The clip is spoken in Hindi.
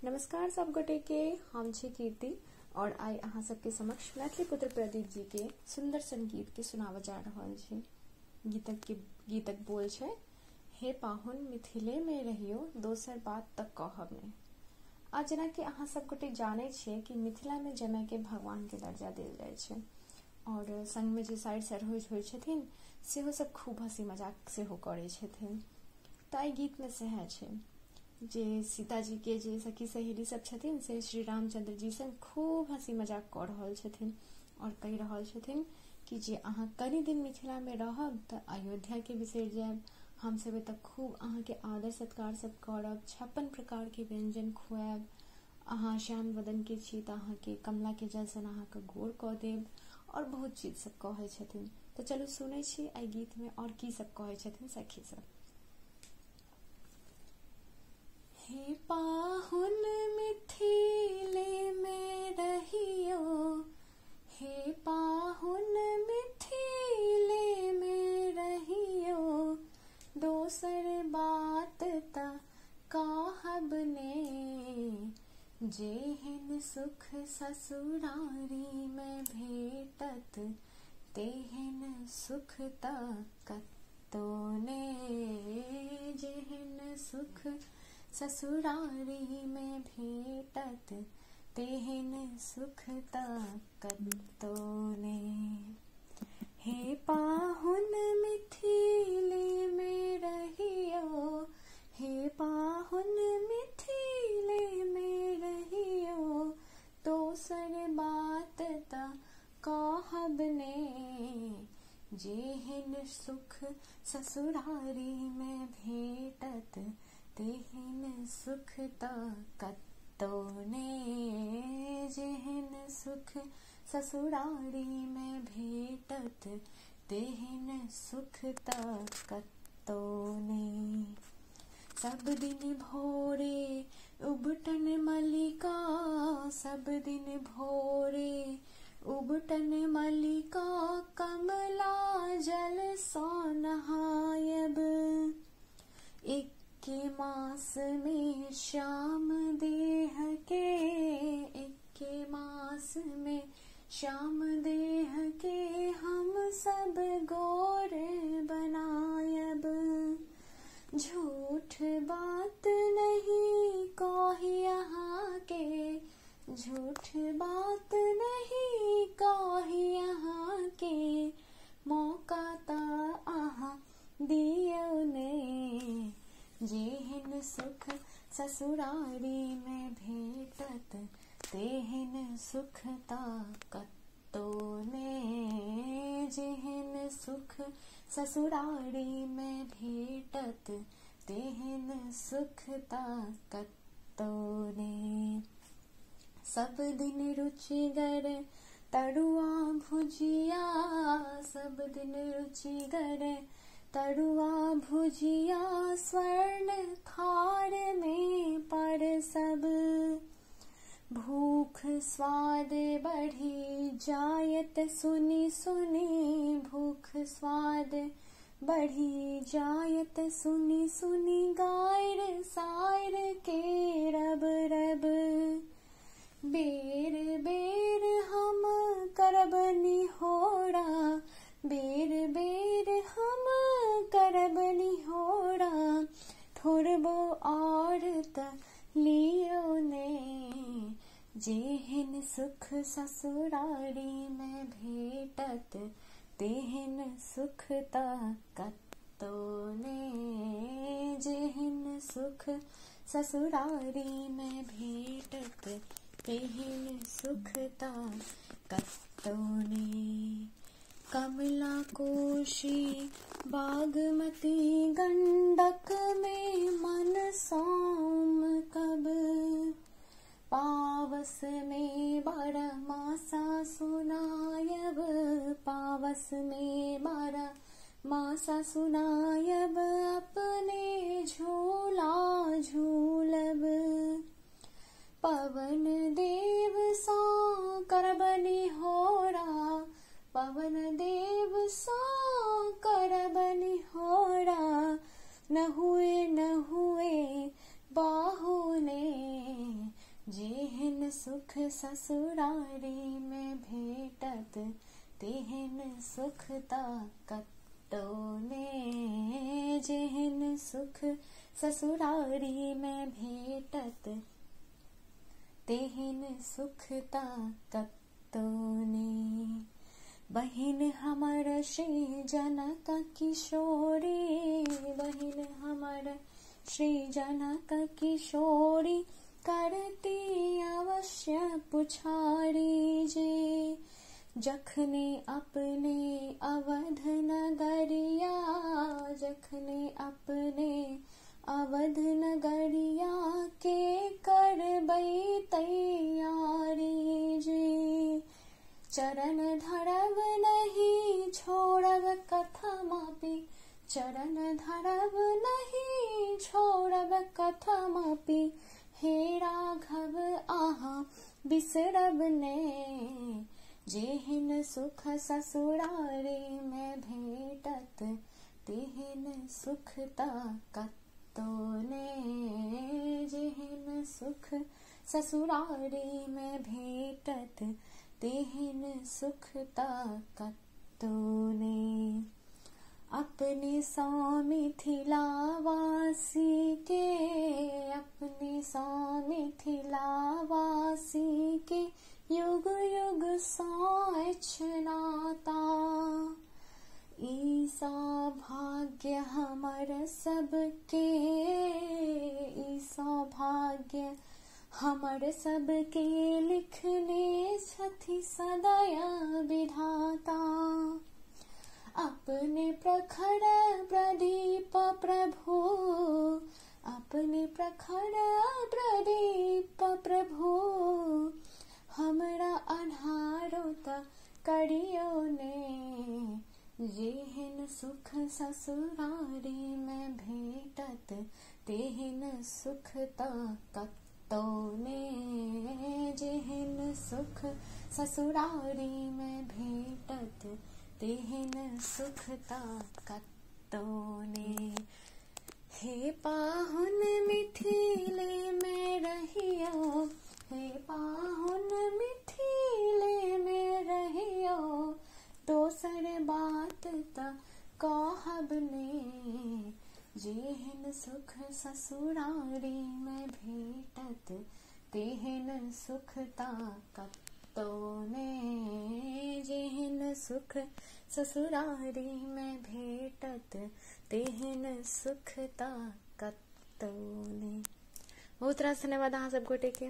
नमस्कार सब गोटे के, हम छी कीर्ति और आई अहाँ सबके समक्ष मैथिली पुत्र प्रदीप जी के सुंदर संगीत के सुनाव जा रहल छी। गीतक बोल छै, हे पाहुन मिथिले में रहियो दोसर बात तक कहब नहीं। आ जेना कि अहाँ सब गोटे जाने छिए कि मिथिला में जमाय के भगवान के दर्जा देल जाय छै और संग में जे साइड सरोज होइ छथिन सेहो सब खूब हंसी मजाक सेहो करै छथिन। ताई गीत में सह छै जे सीता जी के जे सखी सहेली सब छथिन से श्री रामचंद्र जी संग खूब हंसी मजाक कर रहल छथिन और कहि रहल छथिन कि जे अहाँ कनी दिन मिथिला में रहब त अयोध्या के बिसर जायब। हम सब तक खूब अहाँ के आदर सत्कार सब करब, 56 प्रकार के व्यंजन खुआब। अहाँ श्याम वदन के छी त अहाँ के कमला के जल सन अहाँ के गोर क देब और बहुत चीज सब कहे छथिन। तो चलो सुनै छी आई गीत में और की सब कहे छथिन सखी सब। हे पाहुन मिथिले में रहियो, हे पाहुन मिथिले में रहियो, दोसर बात त कहब ने। जेहन सुख ससुरारी में भेटत, तेहन सुख त कतो ने। जेहन सुख ससुरारी में भेटत, तेहन सुख त कतो ने। हे पाहुन मिथिले में रहियो, हे पाहुन मिथिले में रहियो, दोसर बात त कहब ने। जेहन सुख ससुरारी में भेटत, तेहन सुख त कतो ने। जेहन सुख ससुरारी में भेटत, तेहन सुख त कतो ने। सब दिन भोरे उबटन मल्लिका, सब दिन भोरे उबटन मल्लिका, कमला जल सो नहायब। इक्के मास में श्याम देह के, इक्के मास में श्याम देह के, हम सब गोर बनायब। झूठ बात नहीं कही यहाँ के, झूठ बात नहीं कही यहाँ के, मौका ता आहा दियो ने। जेहन सुख ससुरारी में भेटत, तेहन सुख ता कतो ने। जेहन सुख ससुरारी में भेटत, तेहन सुख ता कतो ने। सब दिन रुचिगर तरुआ भुजिया, सब दिन रुचिगर तरुआ भुजिया, स्वर्ण थार में परसब। भूख स्वाद बढ़ी जायत सुनी सुनी, भूख स्वाद बढ़ी जायत सुनी सुनी, गायर सायर के रब रब। बेर बेर हम करब निहोरा, बेर बेर हम करब निहोरा, थोड़बो और त लियो ने। जेहन सुख ससुरारी में भेटत, तेहन सुख त कतो ने। जेहन सुख ससुरारी में भेटत, तेहन सुख त कतो ने। कमला कोशी बागमती, गंडक में मन सोम कब। पावस में 12 मासा सुनायब, पावस में 12 मासा सुनायब, अपने झूला झूलब। पवन देव सो करब निहोरा, पवन देव सो करब निहोरा, न हुए बाहु ने। सुख ससुरारी में भेटत तेहन सुख ता कत्तो ने। जेहन सुख ससुरारी में भेटत तेहन सुख ता कत्तो ने। बहिन हमर श्री जनक किशोरी, बहिन हमर श्री जनक किशोरी, करती अवश्य पुछारी जे। जखने अपने अवध नगरिया, जखने अपने अवध नगरिया के करबई तैयारी जे। चरण धरब नहीं छोड़ब कथमपि, चरण धरब नहीं छोड़ब कथमपि, हे राघव आहा बिसरब ने। जेहन सुख ससुरारी में भेटत तेहन सुख ता कत्तो ने। जेहन सुख ससुरारी में भेटत तेहन सुख ता कत्तो ने। अपने सौ मिथिलावासी के, अपने सौ मिथिलावासी के, युग युग सोच नाता। ई सौभाग्य हमर सबके, ई सौभाग्य हमर सबके लिखने छथि सदय विधाता। अपने प्रखर प्रदीप प्रभु, अपने प्रखर प्रदीप प्रभु, हमरा अन्हारो त करियो ने। जेहन सुख ससुरारी में भेटत तेहन सुख ता कत्तो ने। जेहन सुख ससुरारी में भेटत तेहन सुख ता कत्तो ने। हे पाहुन मिथिले में रहियो, हे पाहुन मिथिले में रहियो, दोसर बात त कहब ने। जेहन सुख ससुरारी में भेटत तेहन सुख ता कत्तो ने। जेहन सुख ससुरारी में भेटत तेहन सुख ता कत्तो ने। बहुत धन्यवाद अहाँ सब गोटे के।